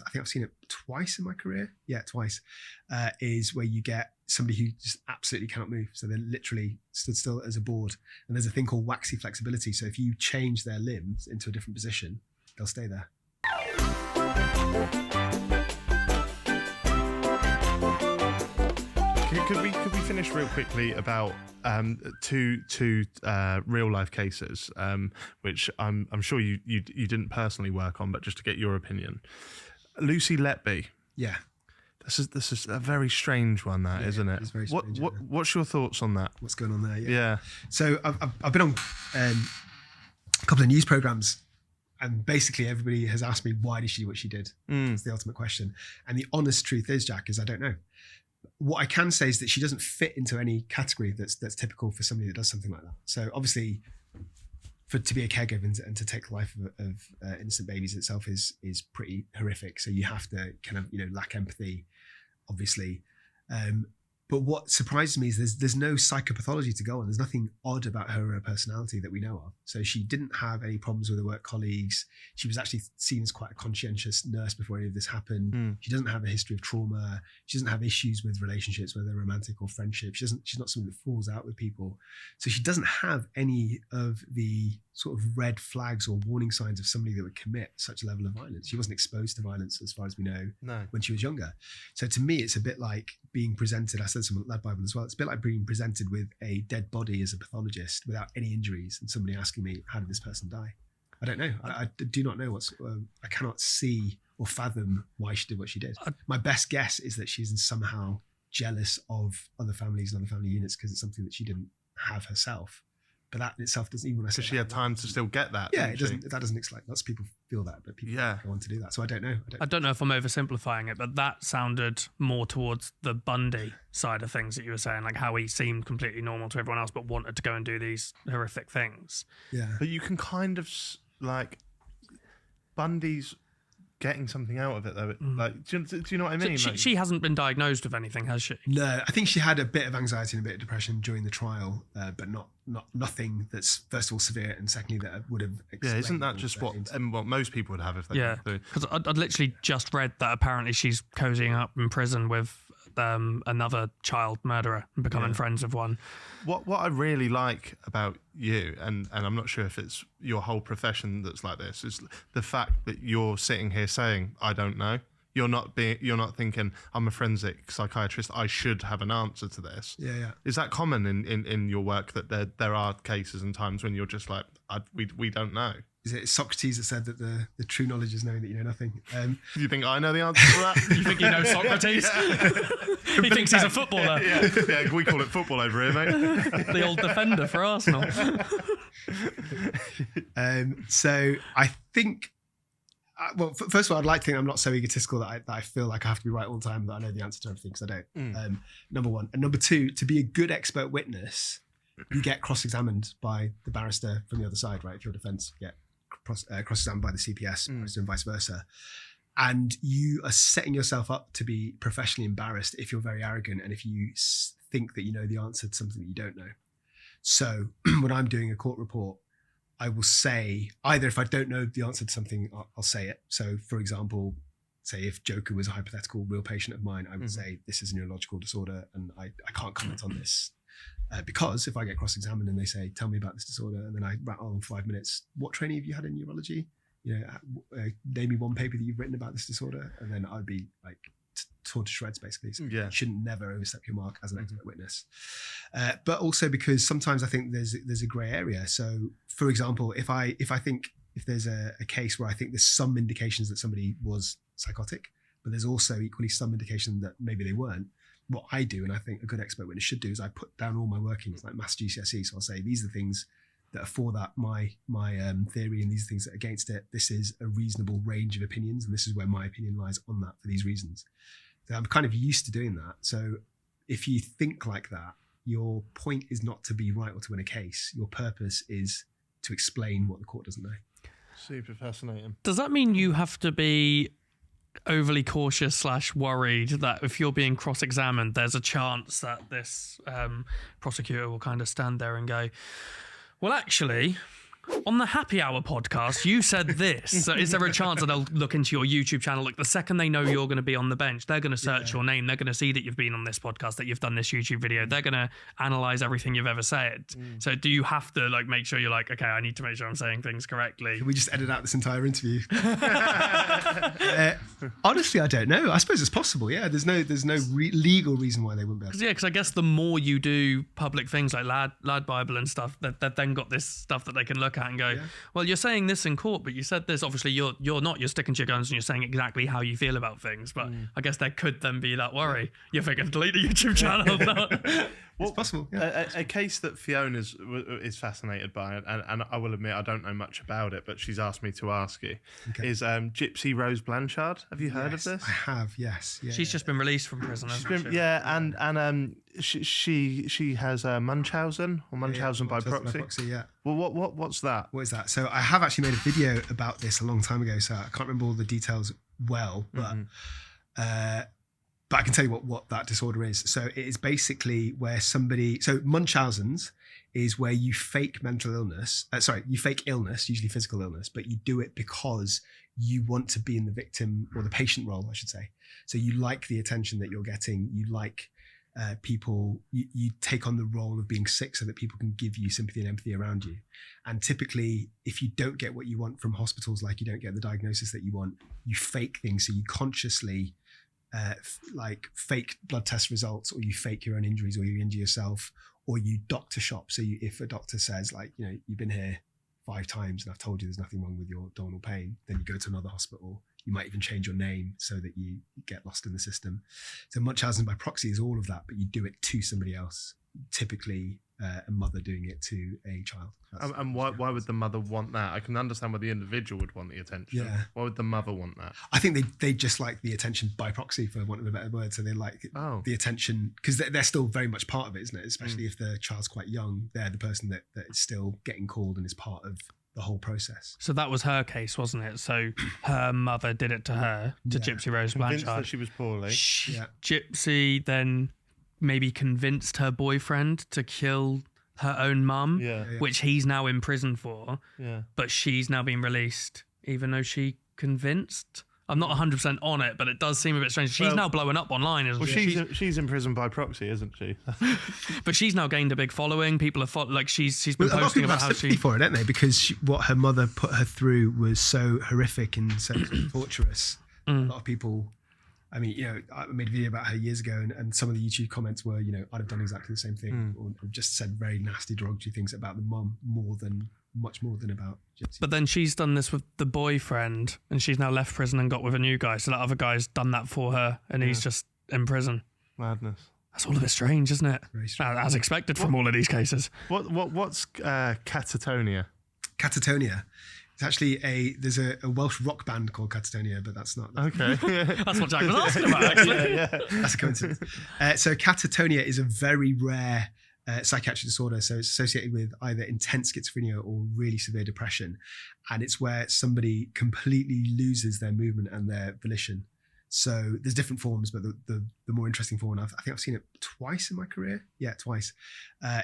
I think I've seen it twice in my career. Yeah, twice. Is where you get somebody who just absolutely cannot move. So they're literally stood still as a board. And there's a thing called waxy flexibility. So if you change their limbs into a different position, they'll stay there. Could we finish real quickly about two real life cases, which I'm sure you didn't personally work on, but just to get your opinion. Lucy Letby. Yeah. This is a very strange one, isn't it? It's very strange. What's your thoughts on that? What's going on there? Yeah. So I've been on a couple of news programs, and basically everybody has asked me, why did she do what she did? It's the ultimate question. And the honest truth is, Jack, is I don't know. What I can say is that she doesn't fit into any category that's typical for somebody that does something like that. So obviously, to be a caregiver and to take the life of innocent babies itself is pretty horrific. So you have to kind of lack empathy, obviously. But what surprises me is there's no psychopathology to go on. There's nothing odd about her or her personality that we know of. So she didn't have any problems with her work colleagues. She was actually seen as quite a conscientious nurse before any of this happened. She doesn't have a history of trauma. She doesn't have issues with relationships, whether romantic or friendship. She's not somebody that falls out with people. So she doesn't have any of the sort of red flags or warning signs of somebody that would commit such a level of violence. She wasn't exposed to violence as far as we know when she was younger. So to me, it's a bit like being presented, I said some Led Bible as well, it's a bit like being presented with a dead body as a pathologist without any injuries and somebody asking me, how did this person die? I don't know. I do not know I cannot see or fathom why she did what she did. My best guess is that she's somehow jealous of other families and other family units because it's something that she didn't have herself. But that in itself doesn't even. So she had time to still get that. Yeah, it doesn't. That doesn't explain. Lots of people feel that, but people go on to do that. So I don't know. I don't know if I'm oversimplifying it, but that sounded more towards the Bundy side of things that you were saying, like how he seemed completely normal to everyone else, but wanted to go and do these horrific things. Yeah, but you can kind of like Bundy's getting something out of it though. Like, do you know what I mean? She hasn't been diagnosed with anything, has she? No, I think she had a bit of anxiety and a bit of depression during the trial, but nothing that's first of all severe and secondly that would have explained. Yeah, isn't that just what most people would have if they yeah? Because I'd literally just read that apparently she's cozying up in prison with another child murderer and becoming friends with one. What I really like about you, and I'm not sure if it's your whole profession that's like this, is the fact that you're sitting here saying, I don't know. You're not thinking, I'm a forensic psychiatrist, I should have an answer to this. Yeah. Is that common in your work, that there are cases and times when you're just like, we don't know? Is it Socrates that said that the true knowledge is knowing that you know nothing? You think I know the answer to that? You think you know Socrates? He thinks he's a footballer. Yeah, we call it football over here, mate. The old defender for Arsenal. So I think, well, first of all, I'd like to think I'm not so egotistical that I feel like I have to be right all the time, that I know the answer to everything, because I don't. Number one. And number two, to be a good expert witness, you get cross-examined by the barrister from the other side, right? If you're defence, you get cross-examined by the CPS, barrister, and vice versa. And you are setting yourself up to be professionally embarrassed if you're very arrogant and if you think that you know the answer to something that you don't know. So when I'm doing a court report, I will say, either if I don't know the answer to something, I'll say it. So for example, say if Joker was a hypothetical real patient of mine, I would say this is a neurological disorder and I can't comment on this. Because if I get cross-examined and they say, tell me about this disorder, and then I rattle on 5 minutes, what training have you had in neurology? Name me one paper that you've written about this disorder, and then I'd be like torn to shreds, basically. So you shouldn't never overstep your mark as an expert witness. But also because sometimes I think there's a grey area. So for example, if there's a case where I think there's some indications that somebody was psychotic, but there's also equally some indication that maybe they weren't, what I do, and I think a good expert witness should do, is I put down all my workings, like maths GCSE. So I'll say, these are the things that are for that, my theory, and these are things that are against it. This is a reasonable range of opinions, and this is where my opinion lies on that for these reasons. So I'm kind of used to doing that. So if you think like that, your point is not to be right or to win a case. Your purpose is to explain what the court doesn't know. Super fascinating. Does that mean you have to be overly cautious / worried that if you're being cross-examined, there's a chance that this prosecutor will kind of stand there and go, well, actually, On the Happy Hour podcast, you said this. So is there a chance that they'll look into your YouTube channel? Like the second they know you're going to be on the bench, they're going to search your name. They're going to see that you've been on this podcast, that you've done this YouTube video. They're going to analyze everything you've ever said. So do you have to like make sure you're like, okay, I need to make sure I'm saying things correctly? Can we just edit out this entire interview? Honestly, I don't know. I suppose it's possible. Yeah, there's no legal reason why they wouldn't be able to. Yeah, because I guess the more you do public things like Lad Bible and stuff, they've then got this stuff that they can look at and go, well, you're saying this in court, but you said this. Obviously, you're not. You're sticking to your guns and you're saying exactly how you feel about things. But I guess there could then be that worry. You're thinking, delete the YouTube channel. It's possible. Yeah. A case that Fiona is fascinated by, and I will admit I don't know much about it, but she's asked me to ask you, is Gypsy Rose Blanchard. Have you heard of this? I have, yes. Yeah, She's just been released from prison, hasn't she? Yeah, and she has Munchausen by proxy. Yeah. Well, what's that? What is that? So I have actually made a video about this a long time ago, so I can't remember all the details well, but I can tell you what that disorder is. So it is basically where somebody, so Munchausen's is where you fake mental illness, you fake illness, usually physical illness, but you do it because you want to be in the victim or the patient role, I should say. So you like the attention that you're getting, you like people, you take on the role of being sick so that people can give you sympathy and empathy around you. And typically, if you don't get what you want from hospitals, like you don't get the diagnosis that you want, you fake things. So you consciously like fake blood test results, or you fake your own injuries, or you injure yourself, or you doctor shop. So if a doctor says, like, you know, you've been here 5 times and I've told you there's nothing wrong with your abdominal pain, then you go to another hospital. You might even change your name so that you get lost in the system. So Munchausen by proxy is all of that, but you do it to somebody else, typically a mother doing it to a child. And why would the mother want that? I can understand why the individual would want the attention. Yeah. Why would the mother want that? I think they just like the attention by proxy, for want of a better word. So they like the attention because they're still very much part of it, isn't it? Especially if the child's quite young, they're the person that is still getting called and is part of the whole process. So that was her case, wasn't it? So her mother did it to her, to Gypsy Rose Convinced Blanchard. that she was poorly. Gypsy then maybe convinced her boyfriend to kill her own mum, which he's now in prison for. Yeah. But she's now been released, even though she convinced. I'm not 100% on it, but it does seem a bit strange. She's now blowing up online, isn't she? She's in prison by proxy, isn't she? But she's now gained a big following. People are like she's been posting about how she for it, don't they? Because what her mother put her through was so horrific and so torturous. A lot of people. I mean, you know, I made a video about her years ago, and some of the YouTube comments were, you know, I'd have done exactly the same thing, or just said very nasty, derogatory things about the mum, much more than about Gypsy. But then she's done this with the boyfriend, and she's now left prison and got with a new guy. So that other guy's done that for her, and he's just in prison. Madness. That's all a bit strange, isn't it? Very strange. As expected from all of these cases. What's catatonia? Catatonia. It's actually there's a Welsh rock band called Catatonia, but that's not. Okay. That's what Jack was asking about, actually. Yeah. That's a coincidence. So catatonia is a very rare psychiatric disorder. So it's associated with either intense schizophrenia or really severe depression. And it's where somebody completely loses their movement and their volition. So there's different forms, but the more interesting form, and I think I've seen it twice in my career. Yeah, twice,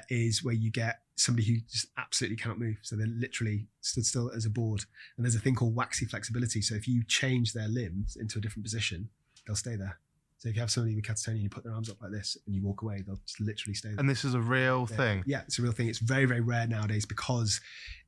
is where you get somebody who just absolutely cannot move. So they're literally stood still as a board. And there's a thing called waxy flexibility. So if you change their limbs into a different position, they'll stay there. So if you have somebody with catatonia and you put their arms up like this and you walk away, they'll just literally stay there. And this is a real thing? Yeah, it's a real thing. It's very, very rare nowadays because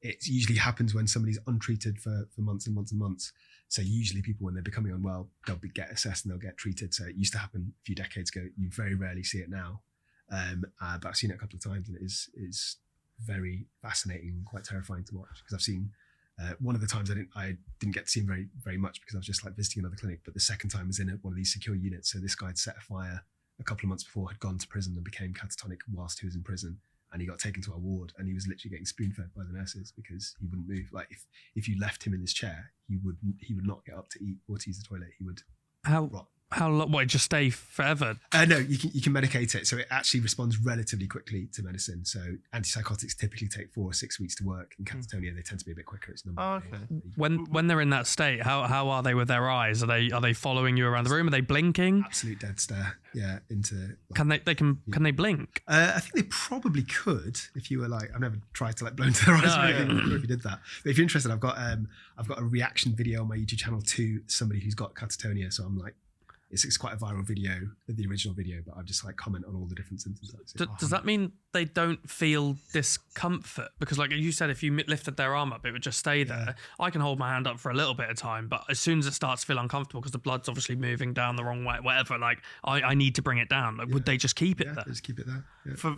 it usually happens when somebody's untreated for months and months and months. So usually people, when they're becoming unwell, they'll get assessed and they'll get treated. So it used to happen a few decades ago. You very rarely see it now. But I've seen it a couple of times, and it is very fascinating and quite terrifying to watch, because I've seen one of the times I didn't get to see him very, very much because I was just like visiting another clinic. But the second time was in one of these secure units. So this guy had set a fire a couple of months before, had gone to prison and became catatonic whilst he was in prison. And he got taken to our ward, and he was literally getting spoon-fed by the nurses because he wouldn't move. Like if you left him in his chair, he would not get up to eat or to use the toilet. He would rot. How long? What, just stay forever? No, you can medicate it, so it actually responds relatively quickly to medicine. So antipsychotics typically take 4 or 6 weeks to work. In catatonia, they tend to be a bit quicker. It's okay. When they're in that state, how are they with their eyes? Are they following you around the room? Are they blinking? Absolute dead stare. Yeah, into. Can they blink? I think they probably could if you were like. I've never tried to like blow into their eyes. I'm not sure if you did that. But if you're interested, I've got a reaction video on my YouTube channel to somebody who's got catatonia. So I'm like. It's quite a viral video, the original video, but I've just like comment on all the different symptoms. Does that mean they don't feel discomfort? Because like you said, if you lifted their arm up, it would just stay there. Yeah. I can hold my hand up for a little bit of time, but as soon as it starts to feel uncomfortable because the blood's obviously moving down the wrong way, whatever, like I need to bring it down. Like, would they just keep it there? Just keep it there. Yeah.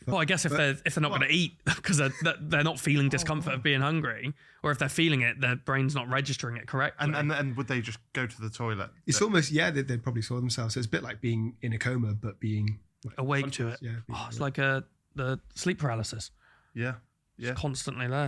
Well, I guess if they're not going to eat because they're not feeling discomfort of being hungry, or if they're feeling it, their brain's not registering it correctly. And would they just go to the toilet? It's almost they'd probably saw themselves. So it's a bit like being in a coma, but being like, awake to it. Yeah, it's like the sleep paralysis. Yeah, it's constantly there.